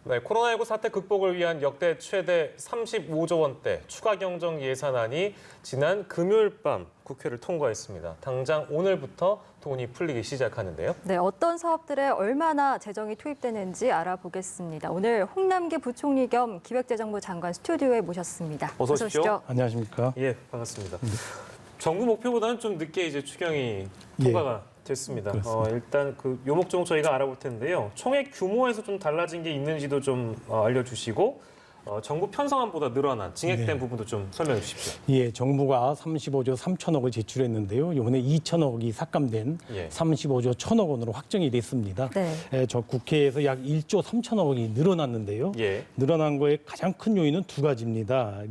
네, 코로나19 사태 극복을 위한 역대 최대 35조 원대 추가 경정 예산안이 지난 금요일 밤 국회를 통과했습니다. 당장 오늘부터 돈이 풀리기 시작하는데요. 네, 어떤 사업들에 얼마나 재정이 투입되는지 알아보겠습니다. 오늘 홍남기 부총리 겸 기획재정부 장관 스튜디오에 모셨습니다. 어서 오십시오. 안녕하십니까? 예, 반갑습니다. 정부 목표보다는 좀 늦게 이제 추경이 통과가 됐습니다. 일단 그 요목조목 저희가 알아볼 텐데요. 총액 규모에서 좀 달라진 게 있는지도 좀 알려주시고 정부 편성안보다 늘어난 증액된 부분도 좀 설명해 주십시오. 예, 정부가 35조 3천억을 제출했는데요. 이번에 2천억이 삭감된 35조 1천억 원으로 확정이 됐습니다. 네. 저 국회에서 약 1조 3천억이 늘어났는데요. 늘어난 거에 가장 큰 요인은 두 가지입니다.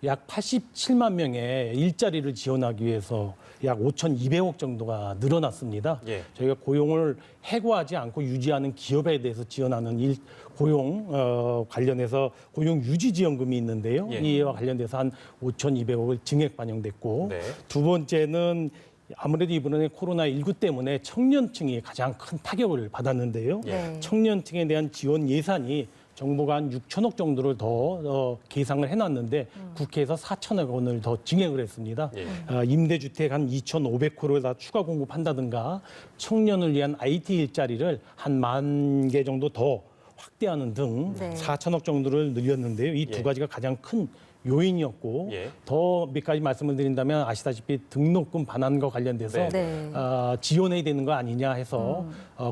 약 87만 명의 일자리를 지원하기 위해서 약 5,200억 정도가 늘어났습니다. 저희가 고용을 해고하지 않고 유지하는 기업에 대해서 지원하는 고용 관련해서 고용 유지 지원금이 있는데요. 이와 관련돼서 한 5,200억을 증액 반영됐고 두 번째는 아무래도 이번에 코로나19 때문에 청년층이 가장 큰 타격을 받았는데요. 청년층에 대한 지원 예산이 정부가 한 6천억 정도를 더 계상을 해놨는데 국회에서 4천억 원을 더 증액을 했습니다. 임대주택 한 2,500호를 다 추가 공급한다든가 청년을 위한 IT 일자리를 한 10,000개 정도 더 확대하는 등 4천억 정도를 늘렸는데요. 이 두 가지가 가장 큰 요인이었고 더 몇 가지 말씀을 드린다면 아시다시피 등록금 반환과 관련돼서 지원해야 되는 거 아니냐 해서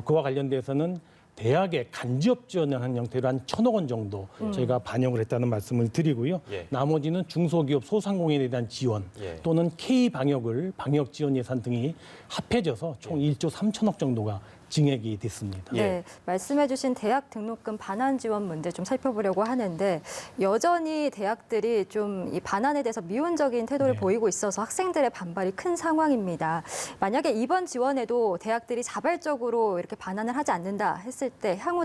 그와 관련돼서는 대학에 간접 지원하는 형태로 한 1,000억 원 정도 저희가 반영을 했다는 말씀을 드리고요. 나머지는 중소기업 소상공인에 대한 지원 또는 K방역을 방역 지원 예산 등이 합해져서 총 1조 3천억 정도가 증액이 됐습니다. 네, 말씀해주신 대학 등록금 반환 지원 문제 좀 살펴보려고 하는데 여전히 대학들이 좀 이 반환에 대해서 미온적인 태도를 보이고 있어서 학생들의 반발이 큰 상황입니다. 만약에 이번 지원에도 대학들이 자발적으로 이렇게 반환을 하지 않는다 했을 때 향후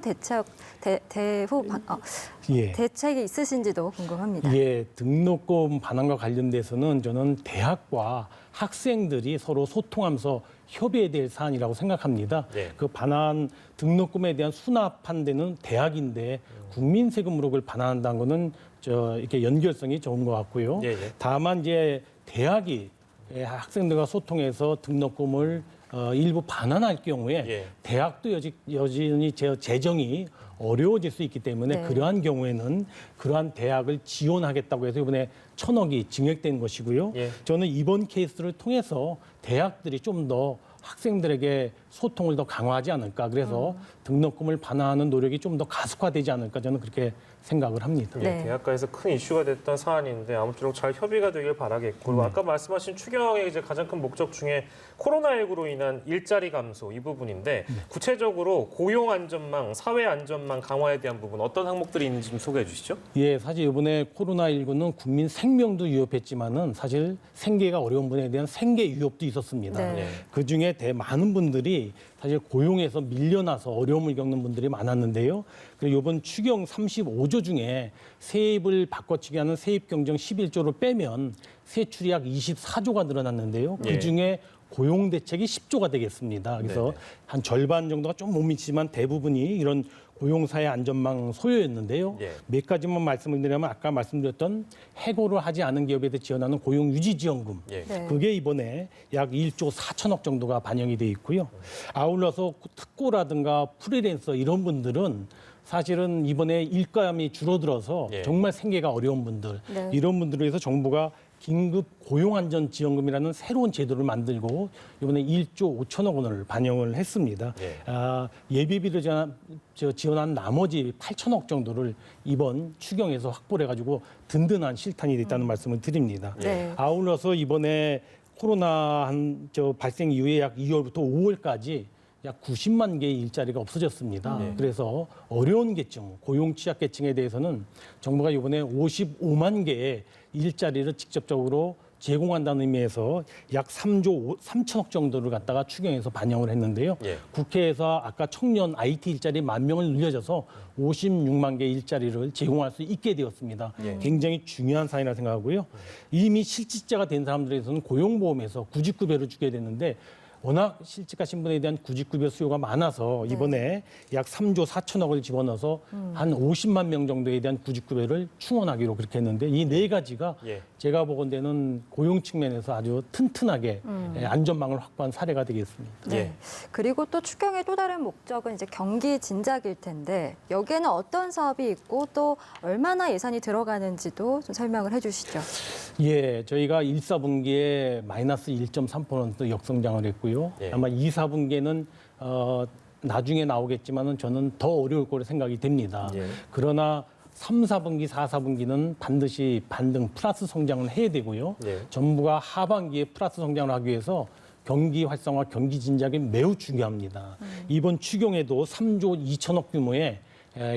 대책이 있으신지도 궁금합니다. 예, 등록금 반환과 관련돼서는 저는 대학과 학생들이 서로 소통하면서 협의해야 될 사안이라고 생각합니다. 그 반환 등록금에 대한 수납한 데는 대학인데 국민 세금으로 그걸 반환한다는 거는 이렇게 연결성이 좋은 것 같고요. 다만 이제 대학이 학생들과 소통해서 등록금을 일부 반환할 경우에 대학도 여전히 재정이 어려워질 수 있기 때문에 그러한 경우에는 그러한 대학을 지원하겠다고 해서 이번에 1,000억이 증액된 것이고요. 저는 이번 케이스를 통해서 대학들이 좀 더 학생들에게 소통을 더 강화하지 않을까. 그래서 등록금을 반환하는 노력이 좀 더 가속화되지 않을까. 저는 그렇게 생각을 합니다. 대학가에서 큰 이슈가 됐던 사안인데 아무쪼록 잘 협의가 되길 바라겠고 아까 말씀하신 추경의 이제 가장 큰 목적 중에 코로나19로 인한 일자리 감소 이 부분인데 구체적으로 고용 안전망, 사회 안전망 강화에 대한 부분 어떤 항목들이 있는지 좀 소개해 주시죠. 예, 사실 이번에 코로나19는 국민 생명도 위협했지만은 사실 생계가 어려운 분에 대한 생계 위협도 있었습니다. 그중에 많은 분들이 사실 고용에서 밀려나서 어려움을 겪는 분들이 많았는데요. 그리고 이번 추경 35조 중에 세입을 바꿔치기 하는 세입경정 11조를 빼면 세출이 약 24조가 늘어났는데요. 그중에 고용대책이 10조가 되겠습니다. 그래서 한 절반 정도가 좀 못 미치지만 대부분이 이런 고용사회 안전망 소요였는데요. 몇 가지만 말씀을 드리면 아까 말씀드렸던 해고를 하지 않은 기업에 대해 지원하는 고용유지지원금. 그게 이번에 약 1조 4천억 정도가 반영이 돼 있고요. 아울러서 특고라든가 프리랜서 이런 분들은 사실은 이번에 일감이 줄어들어서 정말 생계가 어려운 분들 이런 분들을 위해서 정부가 긴급 고용안전지원금이라는 새로운 제도를 만들고 이번에 1조 5천억 원을 반영을 했습니다. 예비비를 지원한 나머지 8천억 정도를 이번 추경에서 확보를 해가지고 든든한 실탄이 됐다는 말씀을 드립니다. 아울러서 이번에 코로나 발생 이후에 약 2월부터 5월까지 약 90만 개의 일자리가 없어졌습니다. 그래서 어려운 계층, 고용 취약계층에 대해서는 정부가 이번에 55만 개의 일자리를 직접적으로 제공한다는 의미에서 약 3조 3천억 정도를 갖다가 추경해서 반영을 했는데요. 국회에서 아까 청년 IT 일자리 10,000명을 늘려져서 56만 개 일자리를 제공할 수 있게 되었습니다. 굉장히 중요한 사안이라고 생각하고요. 이미 실직자가 된 사람들에서는 고용보험에서 구직급여를 주게 되는데 워낙 실직하신 분에 대한 구직급여 수요가 많아서 이번에 약 3조 4천억을 집어넣어서 한 50만 명 정도에 대한 구직급여를 충원하기로 그렇게 했는데 이 네 가지가 예. 제가 보건대는 고용 측면에서 아주 튼튼하게 안전망을 확보한 사례가 되겠습니다. 네. 예. 그리고 또 추경의 또 다른 목적은 이제 경기 진작일 텐데 여기에는 어떤 사업이 있고 또 얼마나 예산이 들어가는지도 좀 설명을 해주시죠. 예, 저희가 1, 4분기에 마이너스 1.3% 역성장을 했고요. 예. 아마 2, 4분기에는 나중에 나오겠지만은 저는 더 어려울 거로 생각이 됩니다. 예. 그러나 3, 4분기, 4, 4분기는 반드시 반등 플러스 성장을 해야 되고요. 예. 정부가 하반기에 플러스 성장을 하기 위해서 경기 활성화, 경기 진작이 매우 중요합니다. 이번 추경에도 3조 2천억 규모의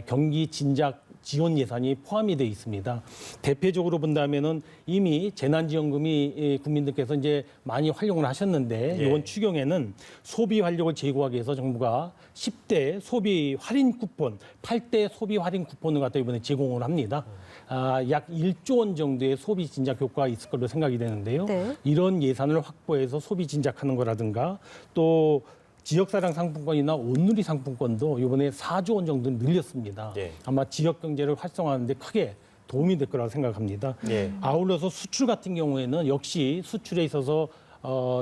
경기 진작 지원 예산이 포함이 되어 있습니다. 대표적으로 본다면은 이미 재난지원금이 국민들께서 이제 많이 활용을 하셨는데 예. 이번 추경에는 소비 활력을 제고하기 위해서 정부가 10대 소비 할인 쿠폰, 8대 소비 할인 쿠폰을 갖다 이번에 제공을 합니다. 약 1조 원 정도의 소비 진작 효과가 있을 걸로 생각이 되는데요. 네. 이런 예산을 확보해서 소비 진작하는 거라든가 또 지역사랑 상품권이나 온누리 상품권도 이번에 4조 원 정도 늘렸습니다. 예. 아마 지역 경제를 활성화하는 데 크게 도움이 될 거라고 생각합니다. 예. 아울러서 수출 같은 경우에는 역시 수출에 있어서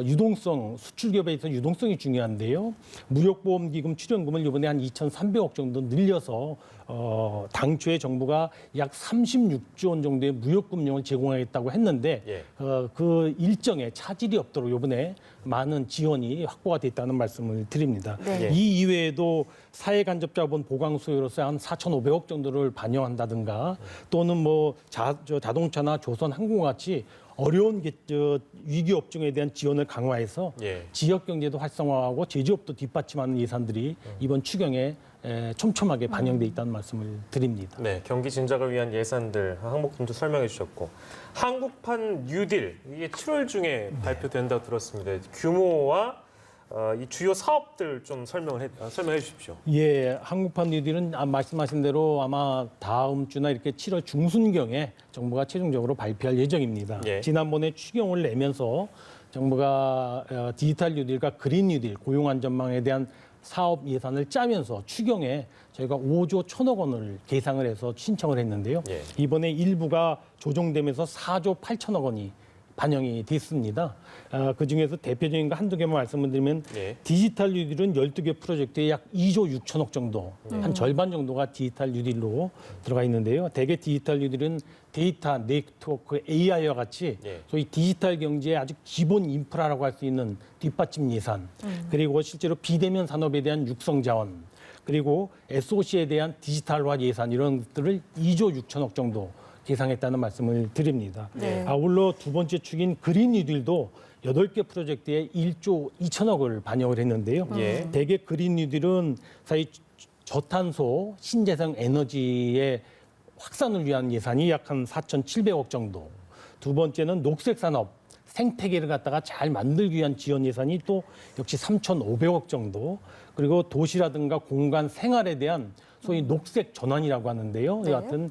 유동성, 수출 기업에 있어서 유동성이 중요한데요. 무역보험기금 출연금을 이번에 한 2,300억 정도 늘려서 당초에 정부가 약 36조 원 정도의 무역금융을 제공하겠다고 했는데 예. 그 일정에 차질이 없도록 이번에 많은 지원이 확보가 됐다는 말씀을 드립니다. 네. 예. 이 이외에도 사회간접자본 보강 수요로서 한 4,500억 정도를 반영한다든가 또는 뭐 자동차나 조선항공 같이 어려운 위기 업종에 대한 지원을 강화해서 예. 지역 경제도 활성화하고 제조업도 뒷받침하는 예산들이 이번 추경에 촘촘하게 반영돼 있다는 말씀을 드립니다. 네, 경기 진작을 위한 예산들 항목들도 설명해 주셨고 한국판 뉴딜 이게 7월 중에 발표된다고 들었습니다. 규모와 이 주요 사업들 좀 설명해 주십시오. 예, 한국판 뉴딜은 말씀하신 대로 아마 다음 주나 이렇게 7월 중순경에 정부가 최종적으로 발표할 예정입니다. 예. 지난번에 추경을 내면서 정부가 디지털 뉴딜과 그린 뉴딜, 고용 안전망에 대한 사업 예산을 짜면서 추경에 저희가 5조 1천억 원을 계상을 해서 신청을 했는데요. 예. 이번에 일부가 조정되면서 4조 8천억 원이 반영이 됐습니다. 그중에서 대표적인 거 한두 개만 말씀을 드리면 예. 디지털 뉴딜은 12개 프로젝트에 약 2조 6천억 정도, 한 절반 정도가 디지털 뉴딜로 들어가 있는데요. 대개 디지털 뉴딜은 데이터, 네트워크, AI와 같이 예. 소위 디지털 경제의 아주 기본 인프라라고 할 수 있는 뒷받침 예산, 그리고 실제로 비대면 산업에 대한 육성 자원, 그리고 SOC에 대한 디지털화 예산 이런 것들을 2조 6천억 정도 계상했다는 말씀을 드립니다. 네. 아울러 두 번째 축인 그린 뉴딜도 8개 프로젝트에 1조 2천억을 반영을 했는데요. 예. 대개 그린 뉴딜은 사실 저탄소 신재생 에너지의 확산을 위한 예산이 약 한 4,700억 정도. 두 번째는 녹색 산업, 생태계를 갖다가 잘 만들기 위한 지원 예산이 또 역시 3,500억 정도. 그리고 도시라든가 공간 생활에 대한 소위 녹색 전환이라고 하는데요. 네. 여하튼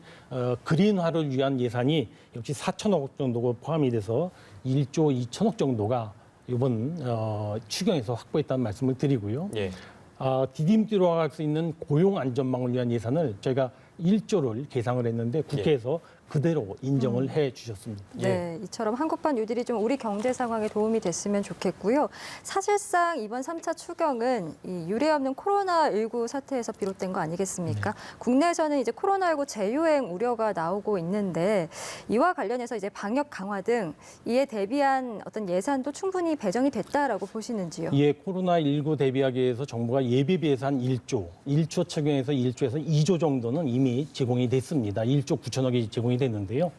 그린화를 위한 예산이 역시 4천억 정도가 포함이 돼서 1조 2천억 정도가 이번 추경에서 확보했다는 말씀을 드리고요. 예. 디딤뒤로 갈 수 있는 고용 안전망을 위한 예산을 저희가 1조를 계상을 했는데 국회에서 그대로 인정을 해 주셨습니다. 네, 이처럼 한국판 뉴딜이 좀 우리 경제 상황에 도움이 됐으면 좋겠고요. 사실상 이번 3차 추경은 이 유례없는 코로나19 사태에서 비롯된 거 아니겠습니까? 국내에서는 이제 코로나19 재유행 우려가 나오고 있는데 이와 관련해서 이제 방역 강화 등 이에 대비한 어떤 예산도 충분히 배정이 됐다라고 보시는지요? 예, 코로나19 대비하기 위해서 정부가 예비비 예산 1조 추경에서 1조에서 2조 정도는 이미 제공이 됐습니다. 1조 9천억이 제공이 됐는데요.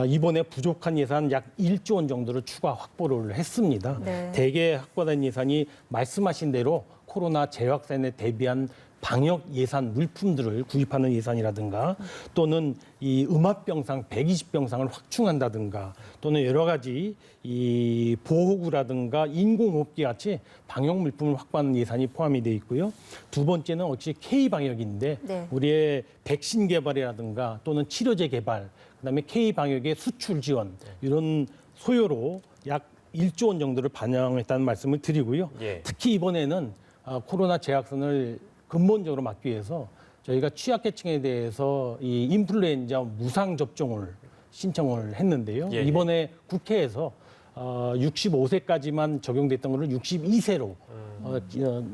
이번에 부족한 예산 약 1조 원 정도를 추가 확보를 했습니다. 네. 대개 확보된 예산이 말씀하신 대로 코로나 재확산에 대비한 방역 예산 물품들을 구입하는 예산이라든가 또는 이 음압병상 120병상을 확충한다든가 또는 여러 가지 이 보호구라든가 인공호흡기 같이 방역 물품을 확보하는 예산이 포함이 되어 있고요. 두 번째는 역시 K방역인데 네. 우리의 백신 개발이라든가 또는 치료제 개발, 그다음에 K방역의 수출 지원 이런 소요로 약 1조 원 정도를 반영했다는 말씀을 드리고요. 예. 특히 이번에는 코로나 재확산을 근본적으로 막기 위해서 저희가 취약계층에 대해서 이 인플루엔자 무상 접종을 신청을 했는데요. 예, 예. 이번에 국회에서 65세까지만 적용됐던 거를 62세로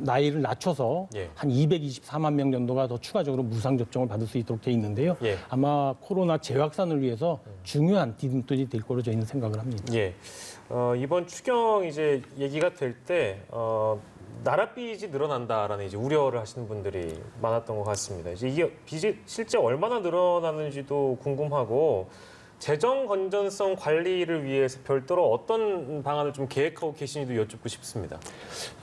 나이를 낮춰서 예. 한 224만 명 정도가 더 추가적으로 무상 접종을 받을 수 있도록 돼 있는데요. 예. 아마 코로나 재확산을 위해서 중요한 디딤돌이 될 거로 저희는 생각을 합니다. 예. 이번 추경 이제 얘기가 될 때 나라 빚이 늘어난다라는 이제 우려를 하시는 분들이 많았던 것 같습니다. 이제 이게 빚이 실제 얼마나 늘어나는지도 궁금하고 재정 건전성 관리를 위해서 별도로 어떤 방안을 좀 계획하고 계신지도 여쭙고 싶습니다.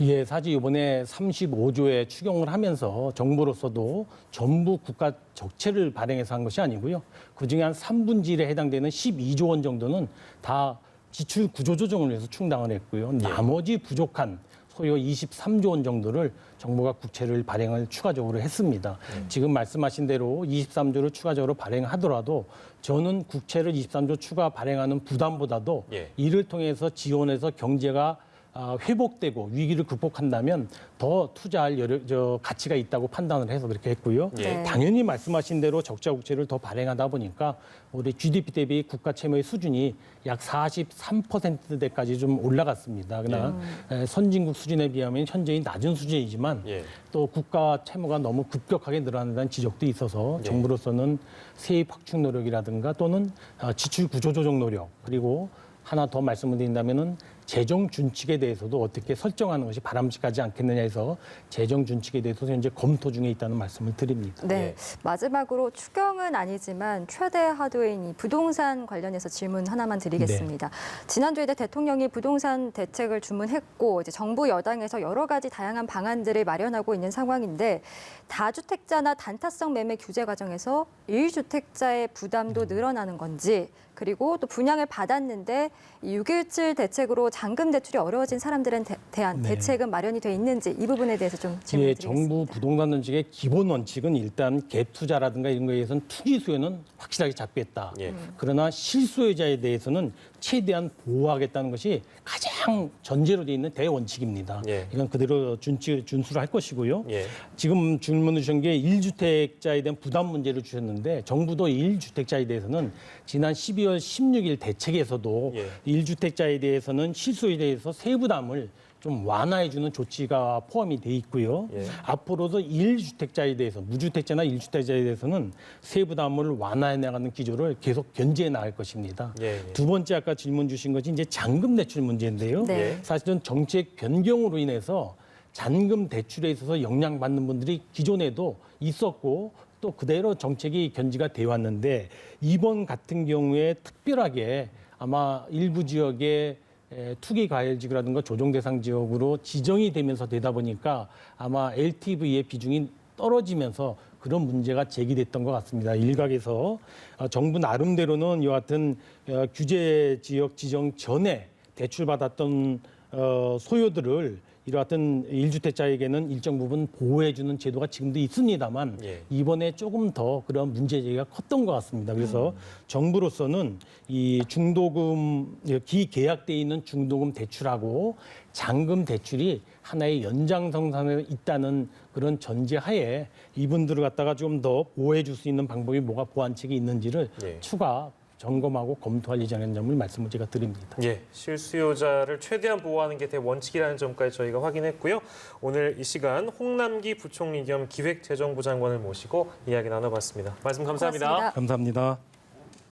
예, 사실 이번에 35조에 추경을 하면서 정부로서도 전부 국가 적체를 발행해서 한 것이 아니고요. 그중에 한 3분의 1에 해당되는 12조 원 정도는 다 지출 구조 조정을 위해서 충당을 했고요. 나머지 부족한 소요 23조 원 정도를 정부가 국채를 발행을 추가적으로 했습니다. 지금 말씀하신 대로 23조를 추가적으로 발행하더라도 저는 국채를 23조 추가 발행하는 부담보다도 예. 이를 통해서 지원해서 경제가 회복되고 위기를 극복한다면 더 투자할 가치가 있다고 판단을 해서 그렇게 했고요. 예. 당연히 말씀하신 대로 적자 국채를 더 발행하다 보니까 우리 GDP 대비 국가 채무의 수준이 약 43%대까지 좀 올라갔습니다. 그러나 선진국 수준에 비하면 현저히 낮은 수준이지만 예. 또 국가 채무가 너무 급격하게 늘어난다는 지적도 있어서 예. 정부로서는 세입 확충 노력이라든가 또는 지출 구조 조정 노력 그리고 하나 더 말씀을 드린다면은 재정 준칙에 대해서도 어떻게 설정하는 것이 바람직하지 않겠느냐 해서 재정 준칙에 대해서 현재 검토 중에 있다는 말씀을 드립니다. 네, 예. 마지막으로 추경은 아니지만 최대 하도인 이 부동산 관련해서 질문 하나만 드리겠습니다. 지난주에 대통령이 부동산 대책을 주문했고 이제 정부 여당에서 여러 가지 다양한 방안들을 마련하고 있는 상황인데 다주택자나 단타성 매매 규제 과정에서 1주택자의 부담도 늘어나는 건지 그리고 또 분양을 받았는데 이 6.17 대책으로 잔금 대출이 어려워진 사람들에 대한 대책은 마련이 돼 있는지 이 부분에 대해서 좀 질문을 드리겠습니다. 정부 부동산 정책의 기본 원칙은 일단 갭 투자라든가 이런 거에 대해서는 투기 수요는 확실하게 잡겠다. 예. 그러나 실수요자에 대해서는 최대한 보호하겠다는 것이 가장 전제로 돼 있는 대원칙입니다. 예. 이건 그대로 준수를 할 것이고요. 예. 지금 질문 주신 게 1주택자에 대한 부담 문제를 주셨는데 정부도 1주택자에 대해서는 지난 12월 16일 대책에서도 예. 1주택자에 대해서는 실수요에 대해서 세부담을 좀 완화해주는 조치가 포함이 돼 있고요. 예. 앞으로도 1주택자에 대해서 무주택자나 1주택자에 대해서는 세부담을 완화해 나가는 기조를 계속 견제해 나갈 것입니다. 예. 두 번째 아까 질문 주신 것이 이제 잔금 대출 문제인데요. 네. 사실은 정책 변경으로 인해서 잔금 대출에 있어서 영향받는 분들이 기존에도 있었고 또 그대로 정책이 견지가 되어 왔는데 이번 같은 경우에 특별하게 아마 일부 지역에 투기 과열 지구라든가 조정 대상 지역으로 지정이 되면서 되다 보니까 아마 LTV의 비중이 떨어지면서 그런 문제가 제기됐던 것 같습니다. 일각에서 정부 나름대로는 이와 같은 규제 지역 지정 전에 대출받았던 소요들을 이와 같은 1주택자에게는 일정 부분 보호해주는 제도가 지금도 있습니다만 예. 이번에 조금 더 그런 문제 제기가 컸던 것 같습니다. 그래서 정부로서는 이 중도금, 기계약돼 있는 중도금 대출하고 잔금 대출이 하나의 연장성산에 있다는 그런 전제하에 이분들을 갖다가 좀 더 보호해 줄 수 있는 방법이 뭐가 보완책이 있는지를 예. 추가 점검하고 검토할 예정인 점을 말씀을 제가 드립니다. 예, 실수요자를 최대한 보호하는 게 대원칙이라는 점까지 저희가 확인했고요. 오늘 이 시간 홍남기 부총리 겸 기획재정부 장관을 모시고 이야기 나눠봤습니다. 말씀 감사합니다. 고맙습니다. 감사합니다.